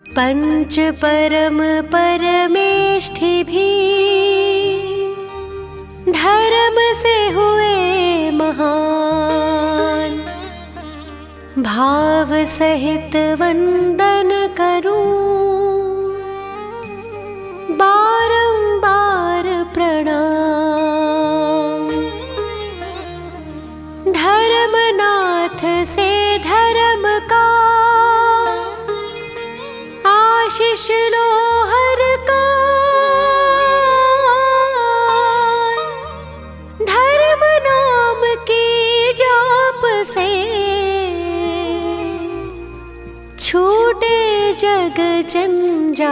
पंच परम परमेष्ठि भी धर्म से हुए महान। भाव सहित वंदन करूं, बारंबार प्रणाम। धर्मनाथ से धर्म का आशीष लो हर का। धर्म नाम के जाप से छूटे जग जंजाल।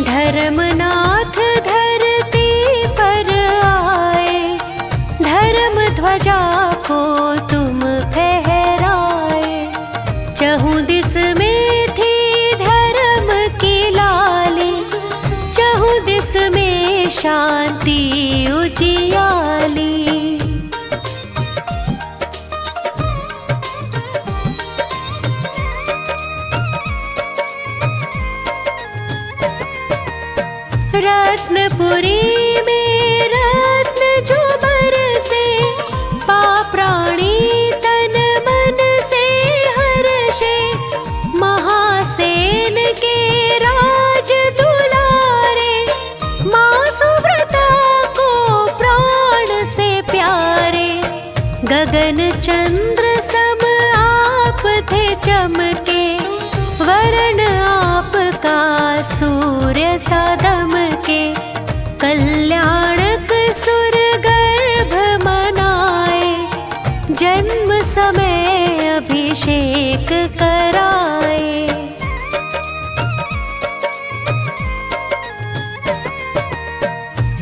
धर्मनाथ धरती पर आए, धर्म ध्वजा को तुम फहराए। चहुं दिस में थी धर्म की लाली, चहुं दिस में शांति उजियाली। रत्नपुरी में रत्न जो बरसे, पा प्राणी तन मन से हर्षे। महासेन के राज दुलारे, माँ सुव्रता को प्राण से प्यारे। गगन चंद्र सम आप थे चमके, वरण आपका सूर्य सा दमके। कल्याणक सुर गर्भ मनाए, जन्म समय अभिषेक कराए।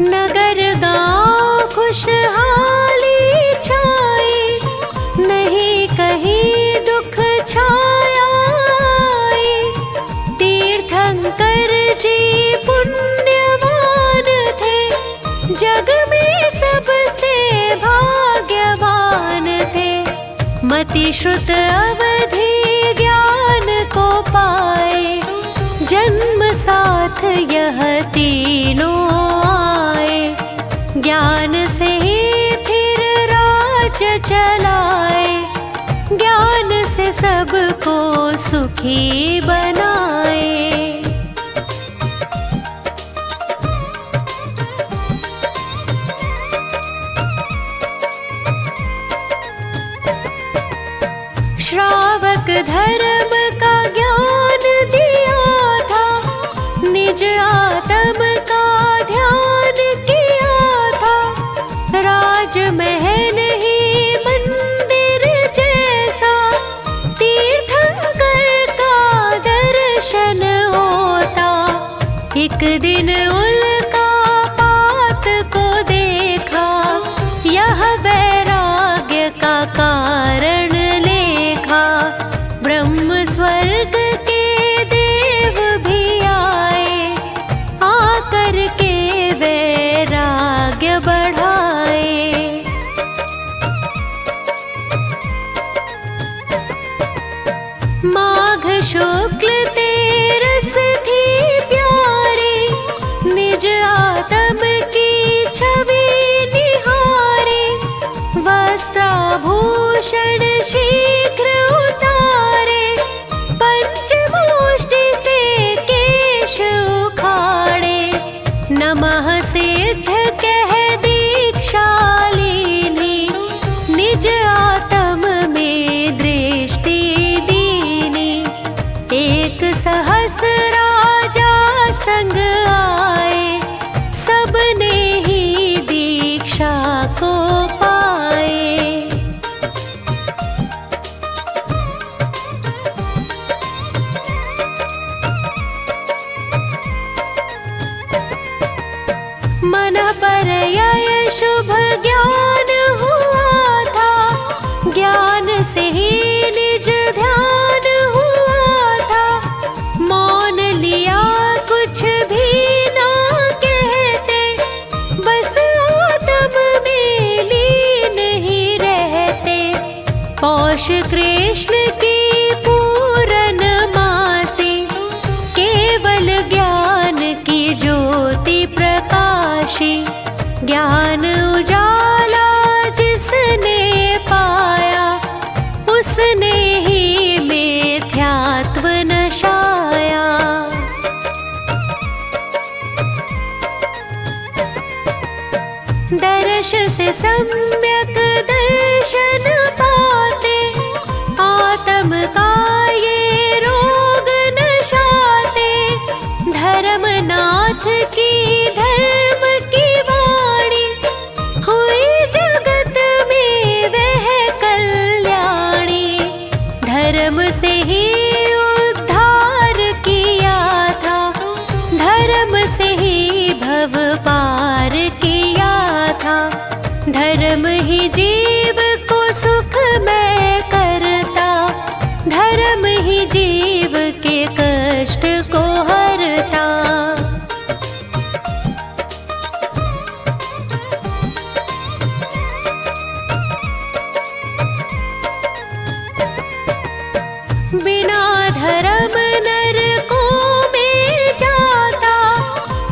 नगर गाँव खुशहाली छाई, नहीं कहीं दुख छाया। तीर्थंकर जी पुण्यवान थे, जग में सबसे भाग्यवान थे। मति श्रुत अवधि ज्ञान को पाए, जन्म साथ यह तीनों आए। ज्ञान से ही फिर राज चलाए, ज्ञान से सबको सुखी बनाए। श्रावक धर्म का ज्ञान दिया था, निज आत्म का ध्यान किया था। राजमहल ही मंदिर जैसा, तीर्थंकर का दर्शन होता। एक दिन उल्का पात को देखा, यह वैराग्य का कारण लेखा। ब्रह्म स्वर्ग के देव भी आए, आकर के वैराग्य बढ़ाए। माघ शुक्ल तेरस थी प्यारी, निज आत्म की छवि निहारे। वस्त्राभूषण शीघ्र उतारे, पंचमुष्टि से केश उखाड़े। नमः सिद्ध कह दीक्षा लीनी, निज आत्म में दृष्टि दीनी। एक सहस राजा संग आए, सबने ही दीक्षा को पाए। मन पर यह शुभ ज्ञान हुआ था, ज्ञान से ही निज ध्यान हुआ था। मौन लिया कुछ भी न केवल ज्ञान की ज्योति प्रकाशी, ज्ञान उजाला जिसने पाया, उसने ही मिथ्यात्व नशाया। दर्श से सम्यक दर्शन पाते, आत्म का ये रोग नशाते। धर्मनाथ की धर्म की वाणी, हुई जगत में वह कल्याणी। धर्म से ही उद्धार किया था, धर्म से ही भव पार किया था। धर्म ही जीव को सुखमय करता, धर्म ही जीव के कष्ट को हरता। बिना धर्म नरकों में जाता,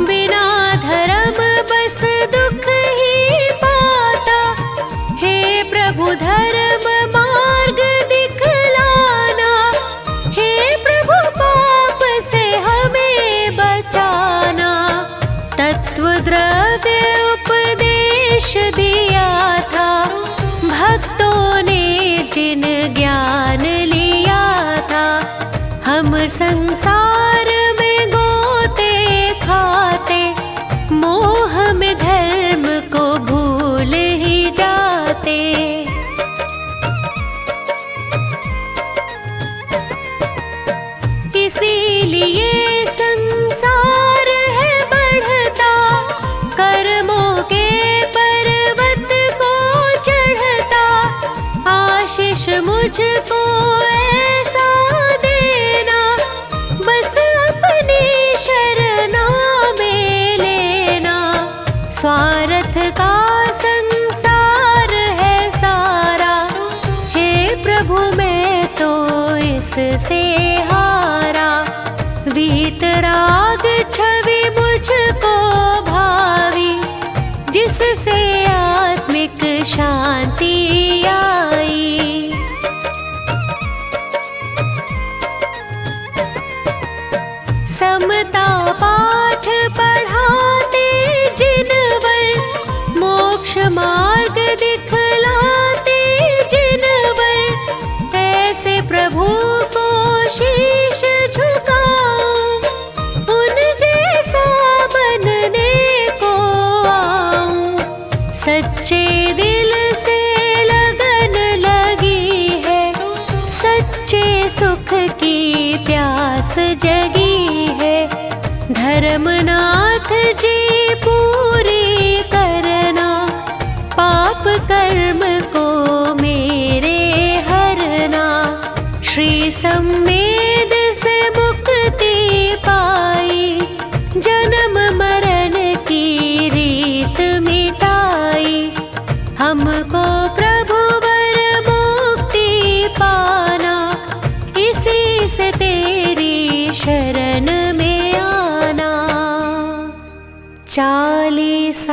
बिना धर्म बस दुख ही पाता। हे प्रभु धर्म मार्ग दिखलाना, हे प्रभु पाप से हमें बचाना। तत्व द्रव्य उपदेश दिया था, भक्तों ने जिन ज्ञान लिया था। हम संसार में गोते खाते, मोह में धर्म को भूल ही जाते। इसीलिए संसार है बढ़ता, कर्मों के पर्वत को चढ़ता। आशीष मुझको ऐसा देना, बस अपनी शरणा में लेना। स्वार्थ का संसार है सारा, हे प्रभु मैं तो इससे हारा। वीतराग छवि मुझको भावी, जिससे आत्मिक शांति आई। समता पाठ पढ़ाते जिनवर, मोक्ष मार्ग दिखलाते जिनवर। ऐसे प्रभु को शीश झुकाऊं, उन जैसा बनने को आऊं। सच्चे दिल से लगन लगी है, सच्चे सुख की प्यास जगी है। धर्मनाथ जी पूरी करना, पाप कर्म को मेरे हरना। श्री सम्मेद से मुक्ति पाई, जन्म मरण की रीत मिटाई। हमको प्रभु वर मुक्ति पाना, इसी से तेरी शरण में आना। 40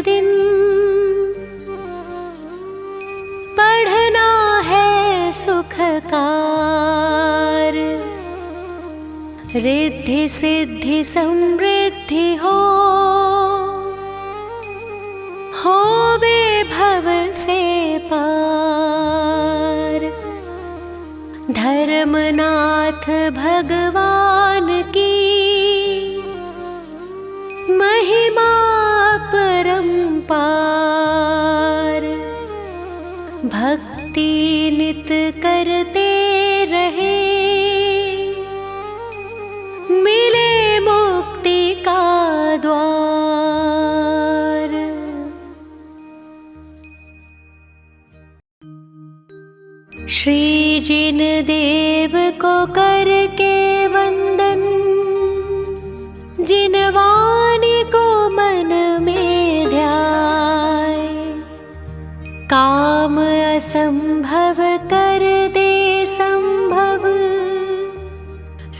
दिन पढ़ना है सुखकार, रिद्धि सिद्धि समृद्धि होवे भव से पार। धर्मनाथ भगवान की महिमा परंपार। भक्ति नित करते रहे, मिले मुक्ति का द्वार। श्री जिन देव को करके वंदन, जिन वाणी को मन में ध्याए। काम असंभव कर दे संभव,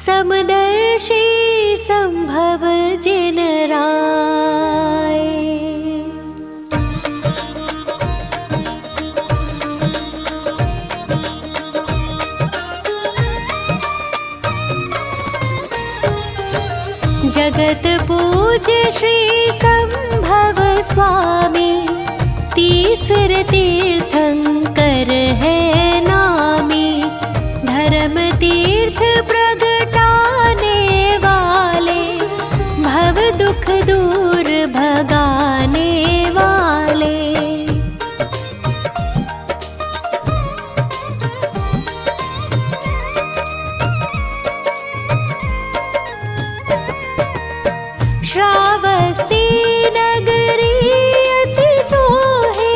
समदर्शी संभव जिन राय। जगत पूज्य श्री संभव स्वामी, तीसर तीर्थंकर है नामी। धर्म तीर्थ प्रगटाने वाले, भव दुख दूर भगाने वाले। श्रावस्ती नगरी अति सोहे,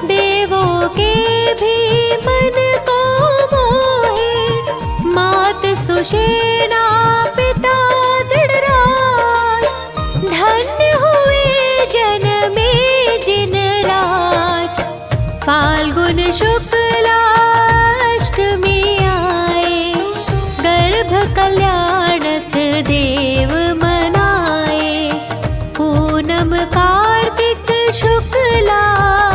देवों के भी मन को मोहे। मात सुषेणा पिता दृढ़राज, धन्य हुए जन्मे जिन राज। फाल्गुन शुक्लाष्टमी आए, गर्भ कल्याणक देव मनाए। पूनम कार्तिक शुक्लाई,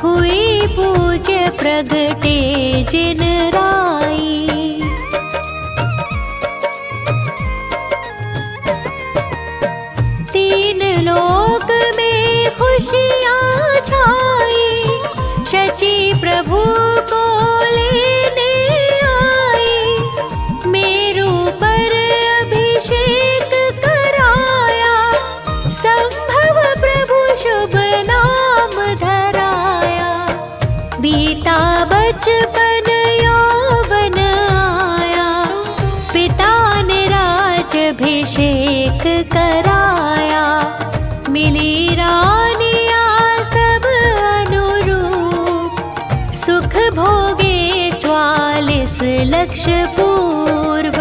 हुई पूज्य प्रगटे जिन राई। तीन लोक में खुशियाँ छाई, शची प्रभु को लेने आई। मेरू पर अभिषेक कराया, संभव प्रभु शुभ नाम धराया। बीता बचपन यौवन आया, पिता ने राजभिषेक कराया। मिली रानियाँ सब अनुरूप, सुख भोगे 44 लक्ष पूर्व।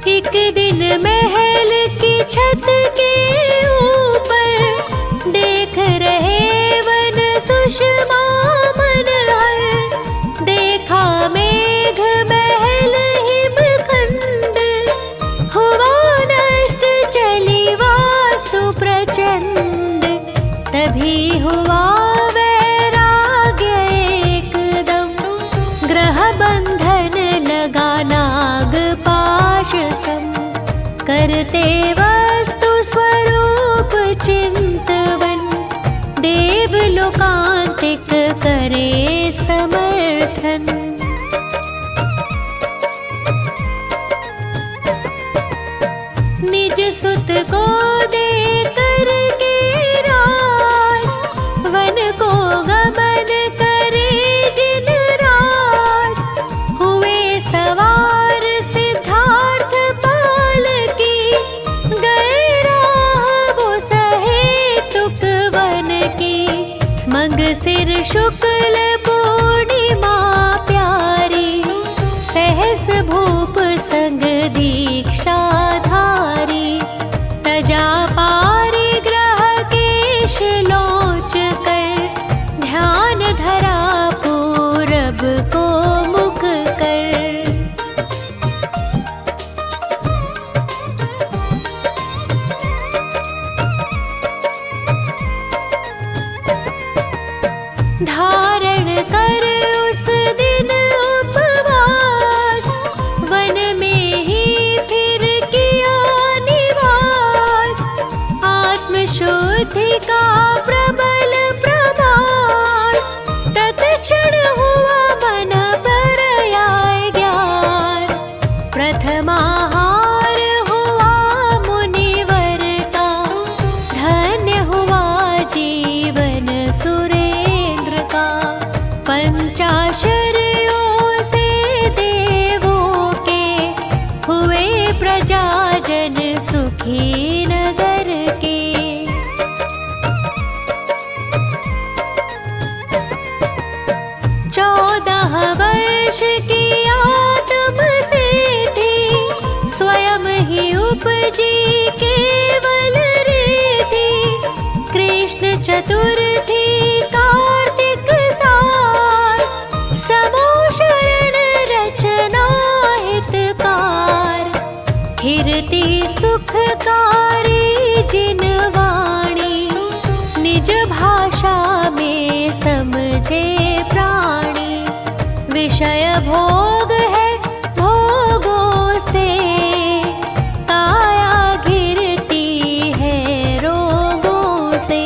एक दिन महल की छत के ऊपर, देख रहे वन सुषमा मनहर। देखा मेघ महल हिमखंड, हुआ नष्ट चली वासु प्रचंड। तभी हुआ वैराग्य एकदम, ग्रह बंधन लगा नाग पाश सम। करते वस्तु स्वरूप चिंतवन, देव लोकांतिक करे समर्थन। निज सुत को दे करके राज, वन को गमन करे जिन राज। हुए सवार सिद्धार्थ पालकी, गए राह वो सहेतुक वन की। मंगसिर शुक्ल पूर्णिमा प्यारी, सहस भूप संग दीक्षाधारी। तजा पारि ग्रह केश लोच कर, ध्यान धरा पूरब को मुख कर। धारण कर उस दिन उपवास, वन में ही फिर किया निवास। आत्मशुद्धि का प्रबल प्रभाव, तत्क्षण हुआ मन पर आए ज्ञान। प्रथमाहार हुआ मुनिवर का, धन्य हुआ जीवन सुरेंद्र का। पंचाशर्यों से देवों के, हुए प्रजाजन सुखी नगर के। 14 वर्ष की आत्म सिद्धि, स्वयं ही उपजी केवल रे। चतुर्थी कार्तिक सार, समो शरण रचना हितकार। कीर्ति सुखकारी जिन वाणी, निज भाषा में समझे प्राणी। विषय भोग है भोगों से, काया घिरती है रोगों से।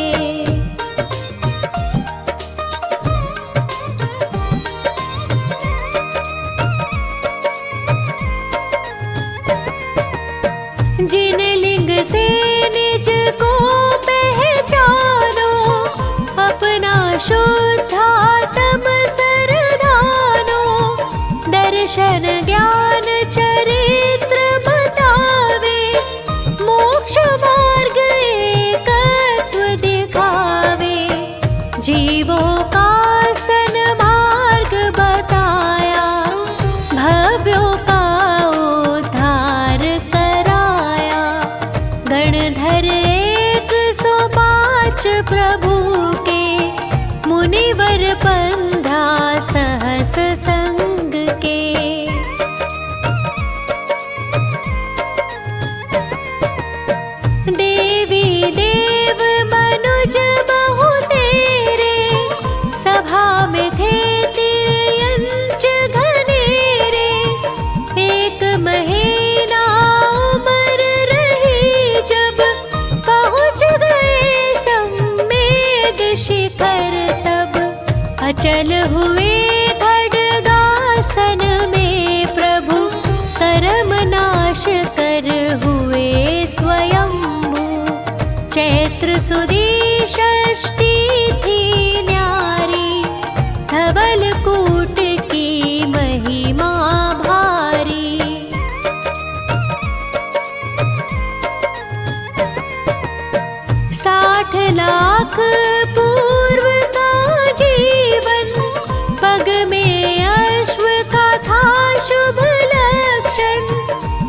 जिन लिंग से निज को पहचानो, अपना शुद्धात्म सरदानो। दर्शन ज्ञान चरित्र बतावे, मोक्ष मार्ग एकत्व दिखावे। जीवों का सन्मार्ग बताया, भव्यों का उद्धार कराया। गणधर 105 प्रभु के, मुनिवर बंधा सहस संग के। देवी देव मनुज बहु तेरे, सभा में थे तिर्यंच घनेरे। एक महीना उम्र रही जब, पहुँच गए सम्मेद शिखर तब। अचल हुए खड्गासन में प्रभु, कर्म नाश कर हुए स्वयंभू। चैत्र सुदी षष्ठी थी न्यारी, धवल कूट की महिमा भारी। 60 लाख पूर्व का जीवन, पग में अश्व का था शुभ लक्षण।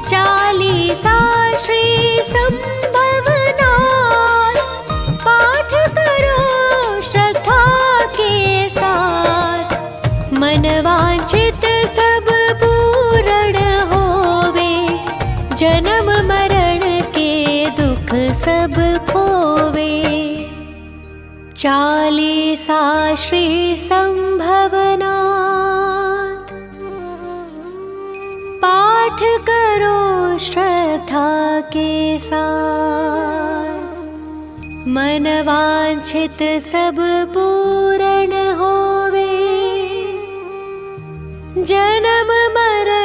40 श्री संभवनाथ, पाठ करो श्रद्धा के साथ। मन वांछित सब पूर्ण होवे, जन्म मरण के दुख सब खोवे। 40 श्री संभवनाथ, पाठ करो श्रद्धा के साथ। मन वांछित सब पूर्ण होवे, जन्म मरण